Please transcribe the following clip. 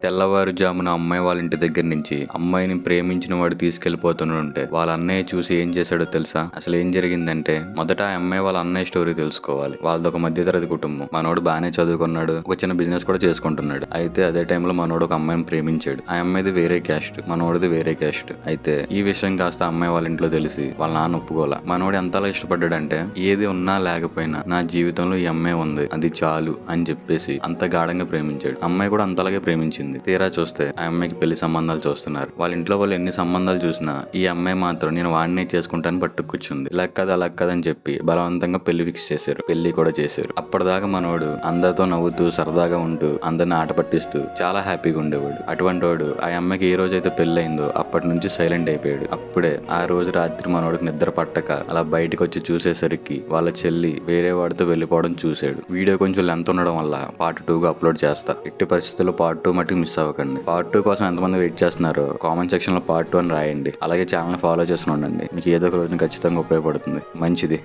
తెల్లవారుజామున అమ్మాయి వాళ్ళ ఇంటి దగ్గర నుంచి అమ్మాయిని ప్రేమించిన వాడు తీసుకెళ్లిపోతుంటే వాళ్ళ అన్నయ్య చూసి ఏం చేశాడో తెలుసా? అసలు ఏం జరిగిందంటే, మొదట ఆ అమ్మాయి వాళ్ళ అన్నయ్య స్టోరీ తెలుసుకోవాలి. వాళ్ళది ఒక మధ్యతరగతి కుటుంబం. మనోడు బాగానే చదువుకున్నాడు, ఒక చిన్న బిజినెస్ కూడా చేసుకుంటున్నాడు. అయితే అదే టైంలో మనోడు ఒక అమ్మాయిని ప్రేమించాడు. ఆ అమ్మాయిది వేరే క్యాస్ట్, మనోడిది వేరే క్యాస్ట్. అయితే ఈ విషయం కాస్త అమ్మాయి వాళ్ళ ఇంట్లో తెలిసి వాళ్ళ నాన్న ఒప్పుకోలా. మనోడు ఎంతలా ఇష్టపడ్డాడంటే, ఏది ఉన్నా లేకపోయినా నా జీవితంలో ఈ అమ్మాయి ఉంది, అది చాలు అని చెప్పేసి అంత గాఢంగా ప్రేమించాడు. అమ్మాయి కూడా అంతలాగే ప్రేమించింది. తీరా చూస్తే ఆ అమ్మాయికి పెళ్లి సంబంధాలు చూస్తున్నారు. వాళ్ళ ఇంట్లో వాళ్ళు ఎన్ని సంబంధాలు చూసినా ఈ అమ్మాయి మాత్రం నేను వాడినే చేసుకుంటాను పట్టుకొచ్చింది. ఇలా కదా అలా కదని చెప్పి బలవంతంగా పెళ్లి ఫిక్స్ చేశారు. పెళ్లి కూడా చేశారు. అప్పటిదాకా మనోడు అందరితో నవ్వుతూ సరదాగా ఉంటూ అందరిని ఆట పట్టిస్తూ చాలా హ్యాపీగా ఉండేవాడు. అటువంటి వాడు ఆ అమ్మాయికి ఏ రోజైతే పెళ్లి అయిందో అప్పటి నుంచి సైలెంట్ అయిపోయాడు. అప్పుడే ఆ రోజు రాత్రి మనోడికి నిద్ర పట్టక అలా బయటకు వచ్చి చూసేసరికి వాళ్ళ చెల్లి వేరే వాడితో వెళ్ళిపోవడం చూశాడు. వీడియో కొంచెం లెంత్ ఉండడం వల్ల పార్ట్ 2గా అప్లోడ్ చేస్తా. ఎట్టి పరిస్థితుల్లో పార్ట్ 2 మటుకు మిస్ అవ్వకండి. పార్ట్ 2 కోసం ఎంతమంది వెయిట్ చేస్తున్నారో కామెంట్ సెక్షన్ లో పార్ట్ 2 అని రాయండి. అలాగే ఛానల్ ఫాలో చేస్తూ ఉండండి. మీకు ఏదో ఒక రోజు ఖచ్చితంగా ఉపయోగపడుతుంది. మంచిది.